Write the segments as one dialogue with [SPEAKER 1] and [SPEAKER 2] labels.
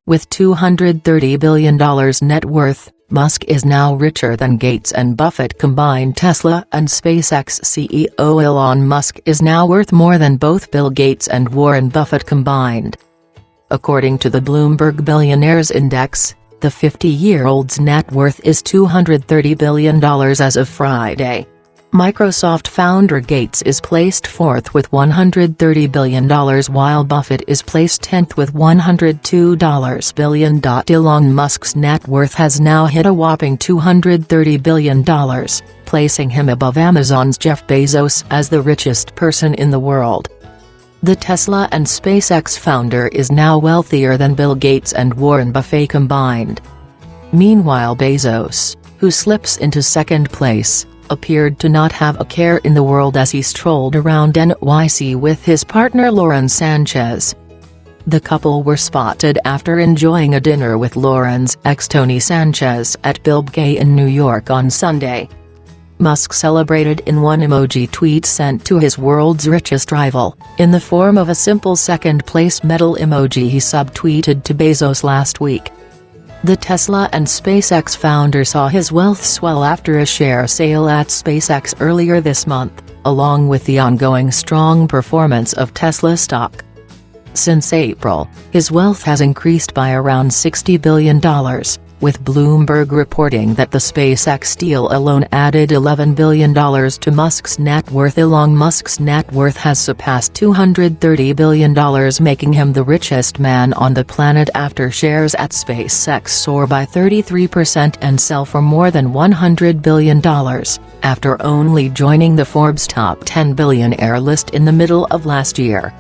[SPEAKER 1] With $230 billion net worth, Musk is now richer than Gates and Buffett combined. Tesla and SpaceX CEO Elon Musk is now worth more than both Bill Gates and Warren Buffett combined. According to the Bloomberg Billionaires Index, the 50-year-old's net worth is $230 billion as of Friday. Microsoft founder Gates is placed fourth with $130 billion while Buffett is placed 10th with $102 billion. Elon Musk's net worth has now hit a whopping $230 billion, placing him above Amazon's Jeff Bezos as the richest person in the world. The Tesla and SpaceX founder is now wealthier than Bill Gates and Warren Buffett combined. Meanwhile, Bezos, who slips into second place, appeared to not have a care in the world as he strolled around NYC with his partner Lauren Sanchez. The couple were spotted after enjoying a dinner with Lauren's ex Tony Sanchez at Bilbouquet in New York on Sunday. Musk celebrated in one emoji tweet sent to his world's richest rival, in the form of a simple second-place medal emoji he subtweeted to Bezos last week. The Tesla and SpaceX founder saw his wealth swell after a share sale at SpaceX earlier this month, along with the ongoing strong performance of Tesla stock. Since April, his wealth has increased by around $60 billion, with Bloomberg reporting that the SpaceX deal alone added $11 billion to Musk's net worth. Elon Musk's net worth has surpassed $230 billion, making him the richest man on the planet after shares at SpaceX soar by 33% and sell for more than $100 billion, after only joining the Forbes top 10 billionaire list in the middle of last year.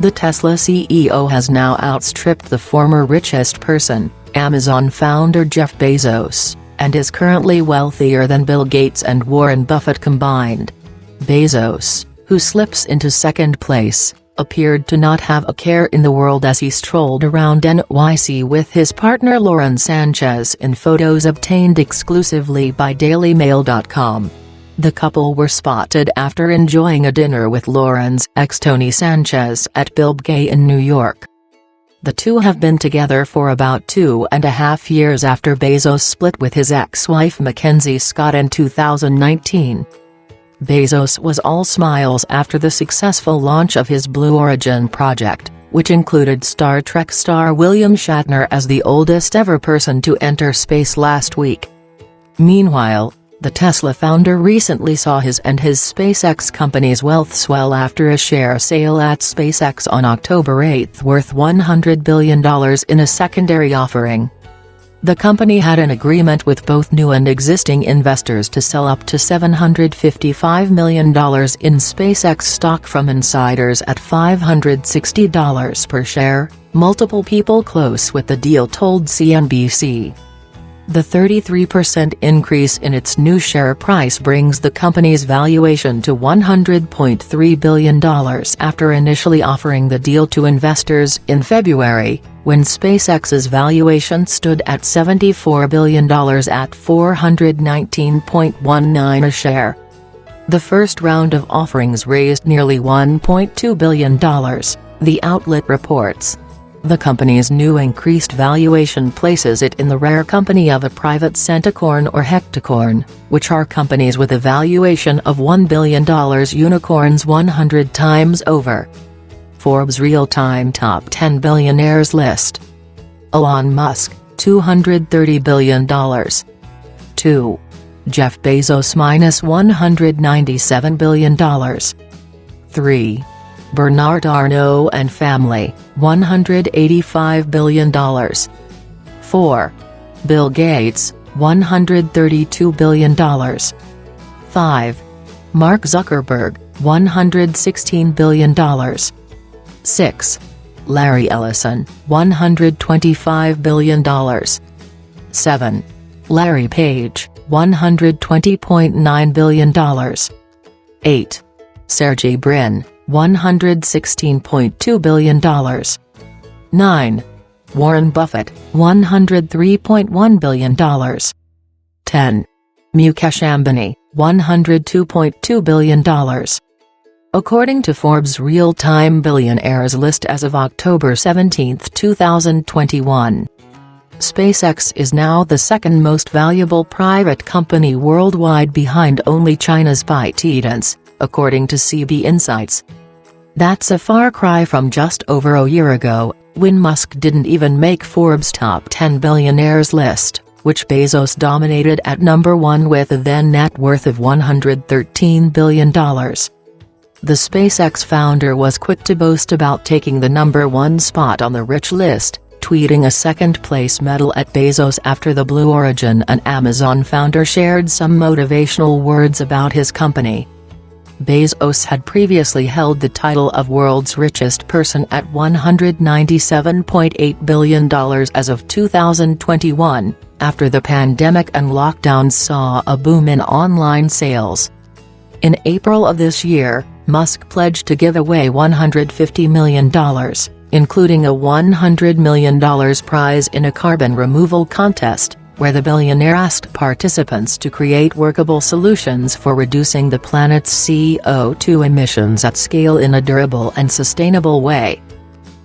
[SPEAKER 1] The Tesla CEO has now outstripped the former richest person, Amazon founder Jeff Bezos, and is currently wealthier than Bill Gates and Warren Buffett combined. Bezos, who slips into second place, appeared to not have a care in the world as he strolled around NYC with his partner Lauren Sanchez in photos obtained exclusively by DailyMail.com. The couple were spotted after enjoying a dinner with Lauren's ex Tony Sanchez at Bilbouquet in New York. The two have been together for about 2.5 years after Bezos split with his ex-wife Mackenzie Scott in 2019. Bezos was all smiles after the successful launch of his Blue Origin project, which included Star Trek star William Shatner as the oldest ever person to enter space last week. Meanwhile, the Tesla founder recently saw his and his SpaceX company's wealth swell after a share sale at SpaceX on October 8 worth $100 billion in a secondary offering. The company had an agreement with both new and existing investors to sell up to $755 million in SpaceX stock from insiders at $560 per share, multiple people close with the deal told CNBC. The 33% increase in its new share price brings the company's valuation to $100.3 billion after initially offering the deal to investors in February, when SpaceX's valuation stood at $74 billion at $419.19 a share. The first round of offerings raised nearly $1.2 billion, the outlet reports. The company's new increased valuation places it in the rare company of a private centacorn or hectacorn, which are companies with a valuation of $1 billion unicorns 100 times over. Forbes real-time top 10 billionaires list. Elon Musk, $230 billion. 2. Jeff Bezos -$197 billion. 3. Bernard Arnault and family, $185 billion. 4. Bill Gates, $132 billion. 5. Mark Zuckerberg, $116 billion. 6. Larry Ellison, $125 billion. 7. Larry Page, $120.9 billion. 8. Sergey Brin, $116.2 billion. 9. Warren Buffett, $103.1 billion. 10. Mukesh Ambani, $102.2 billion. According to Forbes' real-time billionaires list as of October 17, 2021. SpaceX is now the second most valuable private company worldwide behind only China's ByteDance, according to CB Insights. That's a far cry from just over a year ago, when Musk didn't even make Forbes' top 10 billionaires list, which Bezos dominated at number 1 with a then net worth of $113 billion. The SpaceX founder was quick to boast about taking the number 1 spot on the rich list, tweeting a second-place medal at Bezos after the Blue Origin and Amazon founder shared some motivational words about his company. Bezos had previously held the title of world's richest person at $197.8 billion as of 2021, after the pandemic and lockdowns saw a boom in online sales. In April of this year, Musk pledged to give away $150 million, including a $100 million prize in a carbon removal contest, where the billionaire asked participants to create workable solutions for reducing the planet's CO2 emissions at scale in a durable and sustainable way.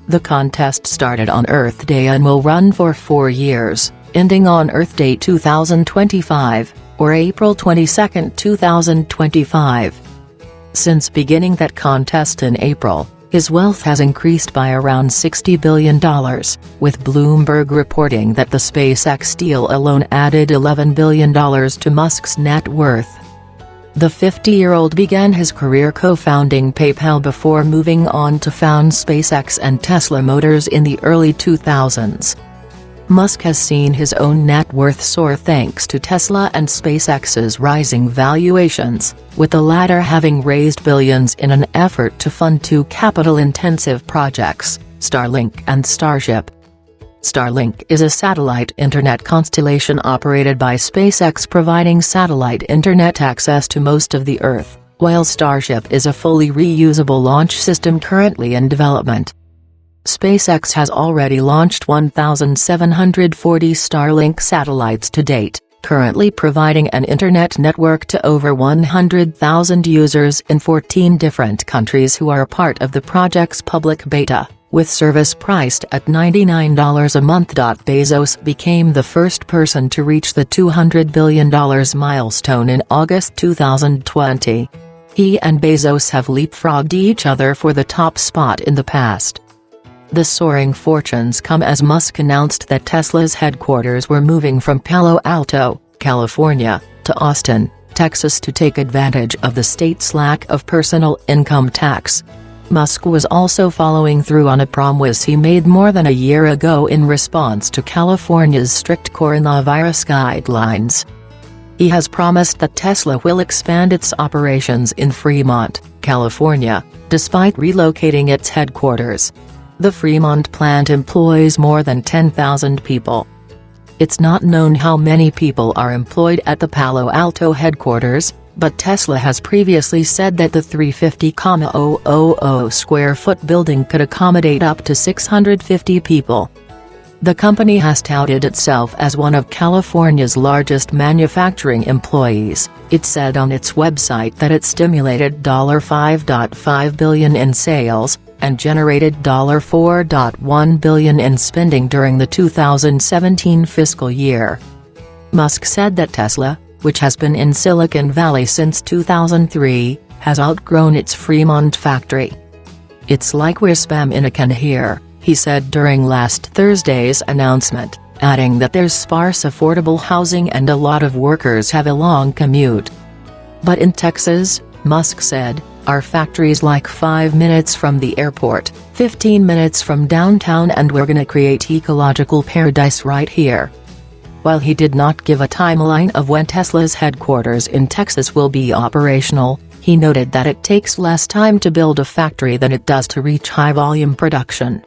[SPEAKER 1] The contest started on Earth Day and will run for 4 years, ending on Earth Day 2025, or April 22, 2025. Since beginning that contest in April, his wealth has increased by around $60 billion, with Bloomberg reporting that the SpaceX deal alone added $11 billion to Musk's net worth. The 50-year-old began his career co-founding PayPal before moving on to found SpaceX and Tesla Motors in the early 2000s. Musk has seen his own net worth soar thanks to Tesla and SpaceX's rising valuations, with the latter having raised billions in an effort to fund 2 capital-intensive projects, Starlink and Starship. Starlink is a satellite internet constellation operated by SpaceX providing satellite internet access to most of the Earth, while Starship is a fully reusable launch system currently in development. SpaceX has already launched 1,740 Starlink satellites to date, currently providing an internet network to over 100,000 users in 14 different countries who are part of the project's public beta, with service priced at $99 a month. Bezos became the first person to reach the $200 billion milestone in August 2020. He and Bezos have leapfrogged each other for the top spot in the past. The soaring fortunes come as Musk announced that Tesla's headquarters were moving from Palo Alto, California, to Austin, Texas to take advantage of the state's lack of personal income tax. Musk was also following through on a promise he made more than a year ago in response to California's strict coronavirus guidelines. He has promised that Tesla will expand its operations in Fremont, California, despite relocating its headquarters. The Fremont plant employs more than 10,000 people. It's not known how many people are employed at the Palo Alto headquarters, but Tesla has previously said that the 350,000 square foot building could accommodate up to 650 people. The company has touted itself as one of California's largest manufacturing employees. It said on its website that it stimulated $5.5 billion in sales, and generated $4.1 billion in spending during the 2017 fiscal year. Musk said that Tesla, which has been in Silicon Valley since 2003, has outgrown its Fremont factory. "It's like we're spam in a can here," he said during last Thursday's announcement, adding that there's sparse affordable housing and a lot of workers have a long commute. "But in Texas," Musk said, "our factory's like 5 minutes from the airport, 15 minutes from downtown, and we're gonna create ecological paradise right here." While he did not give a timeline of when Tesla's headquarters in Texas will be operational, he noted that it takes less time to build a factory than it does to reach high-volume production.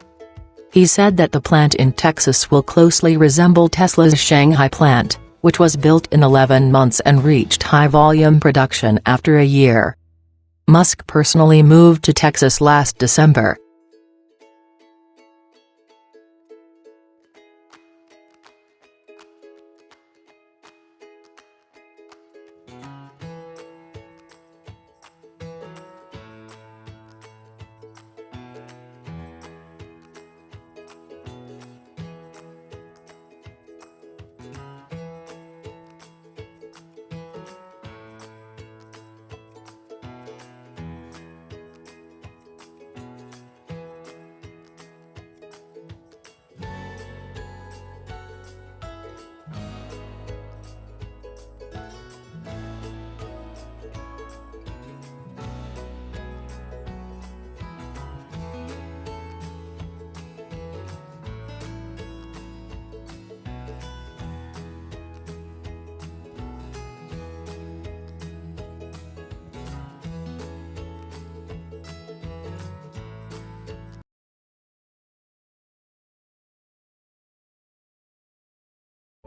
[SPEAKER 1] He said that the plant in Texas will closely resemble Tesla's Shanghai plant, which was built in 11 months and reached high-volume production after a year. Musk personally moved to Texas last December.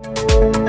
[SPEAKER 2] you.